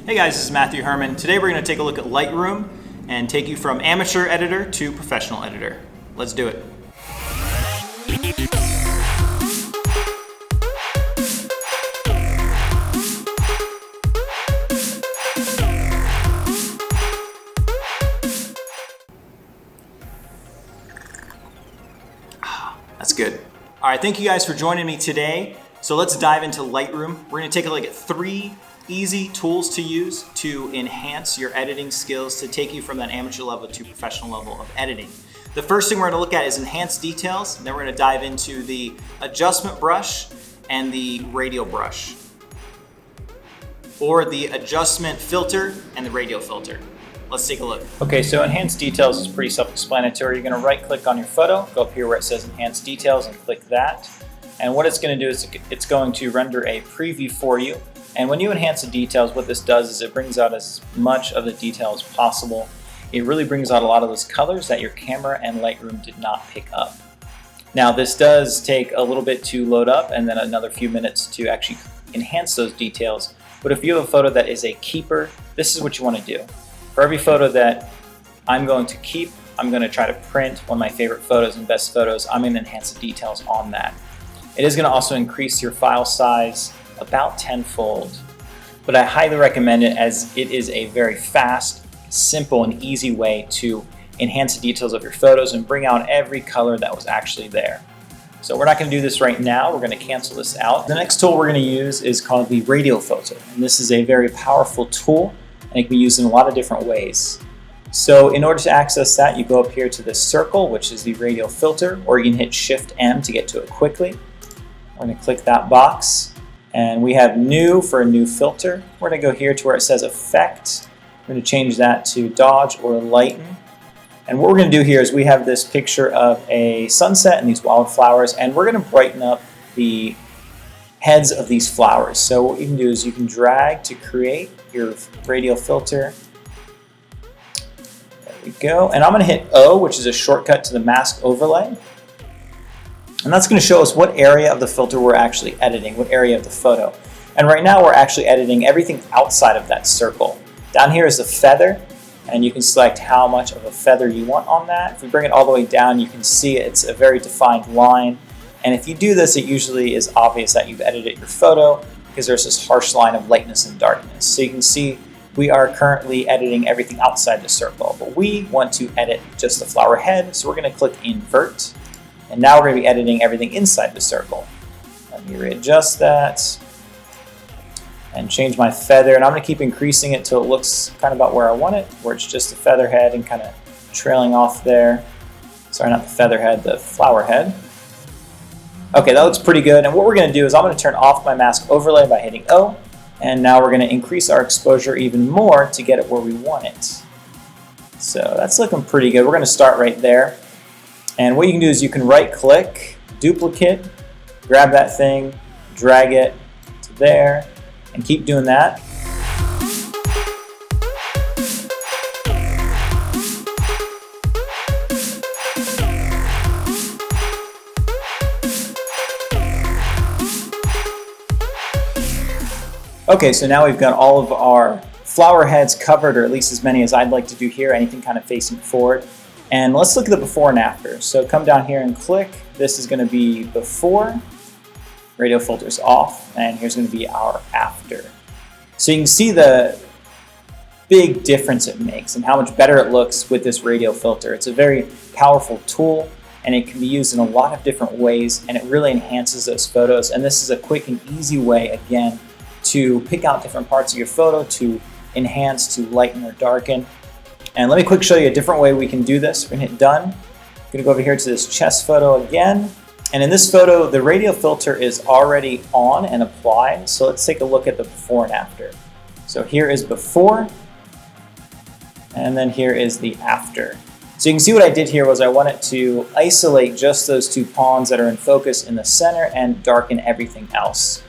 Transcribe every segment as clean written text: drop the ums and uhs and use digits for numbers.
Hey guys, this is Matthew Herman. Today we're going to take a look at Lightroom and take you from amateur editor to professional editor. Let's do it. That's good. All right, thank you guys for joining me today. So let's dive into Lightroom. We're going to take a look at 3 easy tools to use to enhance your editing skills, to take you from that amateur level to professional level of editing. The first thing we're going to look at is enhanced details, and then we're going to dive into the adjustment brush and the radial brush, or the adjustment filter and the radial filter. Let's take a look. Okay, so enhanced details is pretty self-explanatory. You're going to right click on your photo, go up here where it says enhanced details and click that. And what it's going to do is it's going to render a preview for you. And when you enhance the details, what this does is it brings out as much of the detail as possible. It really brings out a lot of those colors that your camera and Lightroom did not pick up. Now this does take a little bit to load up and then another few minutes to actually enhance those details. But if you have a photo that is a keeper, this is what you want to do. For every photo that I'm going to keep, I'm going to try to print one of my favorite photos and best photos. I'm going to enhance the details on that. It is going to also increase your file size about tenfold, but I highly recommend it as it is a very fast, simple, and easy way to enhance the details of your photos and bring out every color that was actually there. So we're not going to do this right now. We're going to cancel this out. The next tool we're going to use is called the Radial Filter, and this is a very powerful tool, and it can be used in a lot of different ways. So in order to access that, you go up here to this circle, which is the Radial Filter, or you can hit Shift-M to get to it quickly. We're going to click that box. And we have new for a new filter. We're going to go here to where it says effect. We're going to change that to dodge or lighten. And what we're going to do here is we have this picture of a sunset and these wildflowers, and we're going to brighten up the heads of these flowers. So what you can do is you can drag to create your radial filter. There we go. And I'm going to hit O, which is a shortcut to the mask overlay. And that's going to show us what area of the filter we're actually editing, what area of the photo. And right now we're actually editing everything outside of that circle. Down here is the feather, and you can select how much of a feather you want on that. If we bring it all the way down, you can see it's a very defined line. And if you do this, it usually is obvious that you've edited your photo because there's this harsh line of lightness and darkness. So you can see we are currently editing everything outside the circle, but we want to edit just the flower head. So we're going to click invert. And now we're going to be editing everything inside the circle. Let me readjust that and change my feather. And I'm going to keep increasing it till it looks kind of about where I want it, where it's just the feather head and kind of trailing off there. Sorry, not the feather head, the flower head. Okay, that looks pretty good. And what we're going to do is I'm going to turn off my mask overlay by hitting O. And now we're going to increase our exposure even more to get it where we want it. So that's looking pretty good. We're going to start right there. And what you can do is you can right click, duplicate, grab that thing, drag it to there, and keep doing that. Okay, so now we've got all of our flower heads covered, or at least as many as I'd like to do here, anything kind of facing forward. And let's look at the before and after. So come down here and click. This is going to be before. Radial filter's off. And here's going to be our after. So you can see the big difference it makes and how much better it looks with this radial filter. It's a very powerful tool, and it can be used in a lot of different ways, and it really enhances those photos. And this is a quick and easy way, again, to pick out different parts of your photo, to enhance, to lighten or darken. And let me quick show you a different way we can do this. We're going to hit done. I'm going to go over here to this chest photo again. And in this photo, the radial filter is already on and applied. So let's take a look at the before and after. So here is before, and then here is the after. So you can see what I did here was I wanted to isolate just those 2 pawns that are in focus in the center and darken everything else.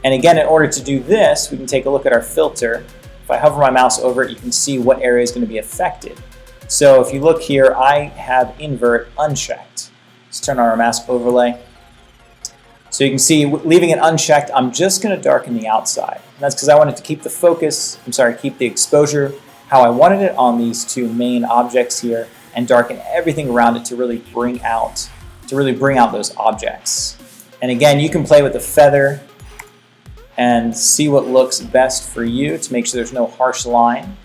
And again, in order to do this, we can take a look at our filter. If I hover my mouse over it, you can see what area is going to be affected. So if you look here, I have invert unchecked. Let's turn on our mask overlay. So you can see, leaving it unchecked, I'm just going to darken the outside. And that's because I wanted to keep the focus, keep the exposure how I wanted it on these two main objects here, and darken everything around it to really bring out those objects. And again, you can play with the feather and see what looks best for you to make sure there's no harsh line.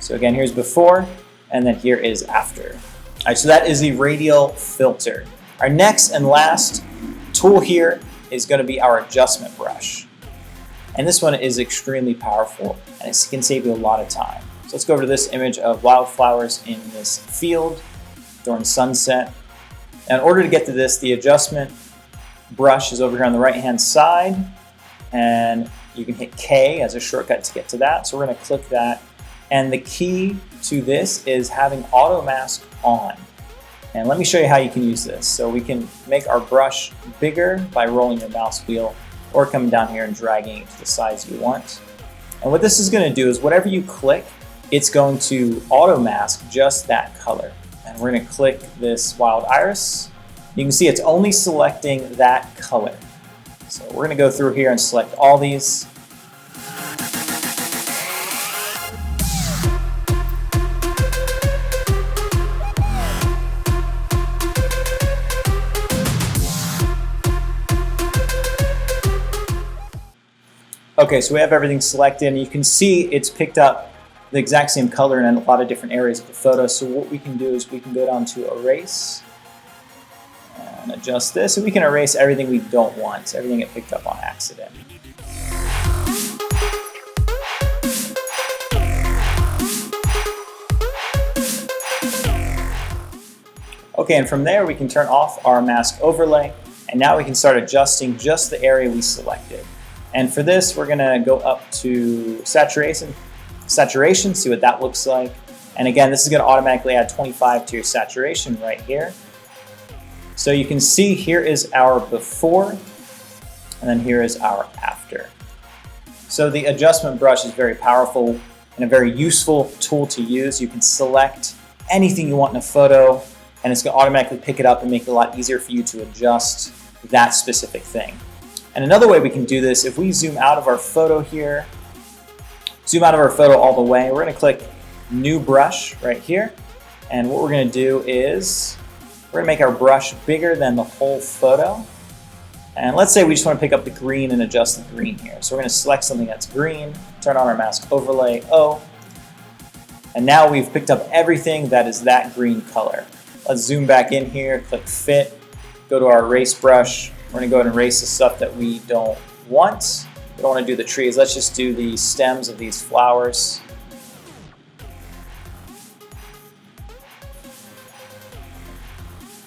So again, here's before, and then here is after. All right, so that is the Radial Filter. Our next and last tool here is going to be our adjustment brush. And this one is extremely powerful, and it can save you a lot of time. So let's go over to this image of wildflowers in this field during sunset. And in order to get to this, the adjustment brush is over here on the right-hand side, and you can hit K as a shortcut to get to that. So we're going to click that. And the key to this is having auto mask on. And let me show you how you can use this. So we can make our brush bigger by rolling your mouse wheel or coming down here and dragging it to the size you want. And what this is going to do is whatever you click, it's going to auto mask just that color. And we're going to click this wild iris. You can see it's only selecting that color. So we're going to go through here and select all these. Okay, so we have everything selected, and you can see it's picked up the exact same color in a lot of different areas of the photo. So what we can do is we can go down to erase and adjust this, and we can erase everything we don't want, everything it picked up on accident. Okay, and from there we can turn off our mask overlay, and now we can start adjusting just the area we selected. And for this, we're going to go up to saturation, see what that looks like. And again, this is going to automatically add 25 to your saturation right here. So you can see here is our before, and then here is our after. So the adjustment brush is very powerful and a very useful tool to use. You can select anything you want in a photo, and it's going to automatically pick it up and make it a lot easier for you to adjust that specific thing. And another way we can do this, if we zoom out of our photo here, zoom out of our photo all the way, we're going to click New Brush right here. And what we're going to do is we're going to make our brush bigger than the whole photo. And let's say we just want to pick up the green and adjust the green here. So we're going to select something that's green, turn on our mask overlay O, and now we've picked up everything that is that green color. Let's zoom back in here, click Fit, go to our erase brush. We're going to go ahead and erase the stuff that we don't want. We don't want to do the trees. Let's just do the stems of these flowers.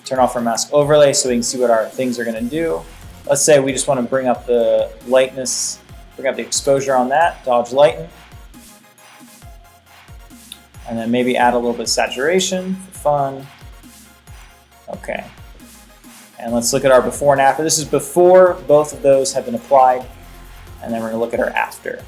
Turn off our mask overlay so we can see what our things are going to do. Let's say we just want to bring up the lightness, bring up the exposure on that, dodge lighten. And then maybe add a little bit of saturation for fun. Okay. And let's look at our before and after. This is before both of those have been applied, and then we're going to look at our after.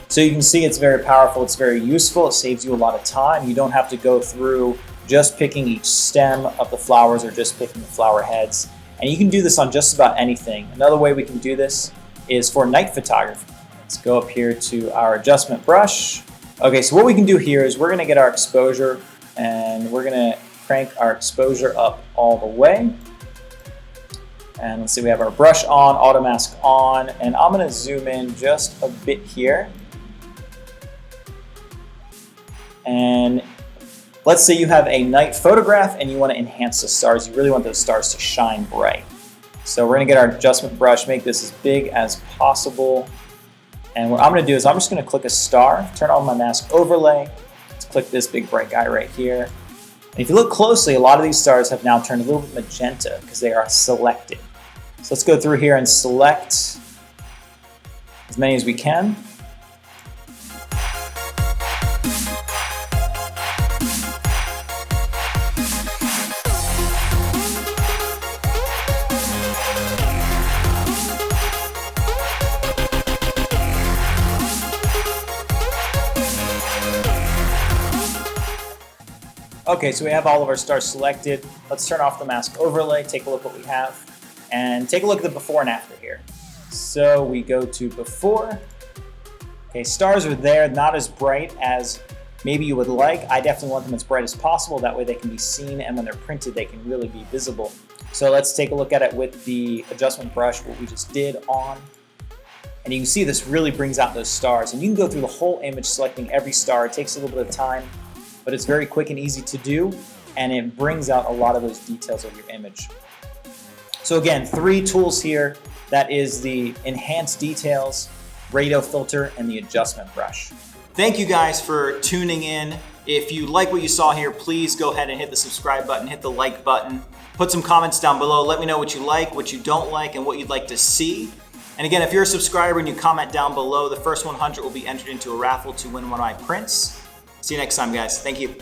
So you can see it's very powerful, it's very useful, it saves you a lot of time. You don't have to go through just picking each stem of the flowers or just picking the flower heads. And you can do this on just about anything. Another way we can do this is for night photography. Let's go up here to our adjustment brush. Okay, so what we can do here is we're going to get our exposure, and we're going to crank our exposure up all the way. And let's see, we have our brush on, auto mask on, and I'm going to zoom in just a bit here. And let's say you have a night photograph and you want to enhance the stars. You really want those stars to shine bright. So we're going to get our adjustment brush, make this as big as possible. And what I'm going to do is I'm just going to click a star, turn on my mask overlay. Let's click this big bright guy right here. And if you look closely, a lot of these stars have now turned a little bit magenta because they are selected. So let's go through here and select as many as we can. Okay, so we have all of our stars selected. Let's turn off the mask overlay, take a look what we have. And take a look at the before and after here. So we go to before. Okay, stars are there, not as bright as maybe you would like. I definitely want them as bright as possible. That way they can be seen, and when they're printed, they can really be visible. So let's take a look at it with the adjustment brush, what we just did on. And you can see this really brings out those stars. And you can go through the whole image selecting every star. It takes a little bit of time, but it's very quick and easy to do. And it brings out a lot of those details of your image. So again, 3 tools here. That is the Enhance Details, Radial Filter, and the Adjustment Brush. Thank you guys for tuning in. If you like what you saw here, please go ahead and hit the subscribe button, hit the like button. Put some comments down below. Let me know what you like, what you don't like, and what you'd like to see. And again, if you're a subscriber and you comment down below, the first 100 will be entered into a raffle to win one of my prints. See you next time, guys. Thank you.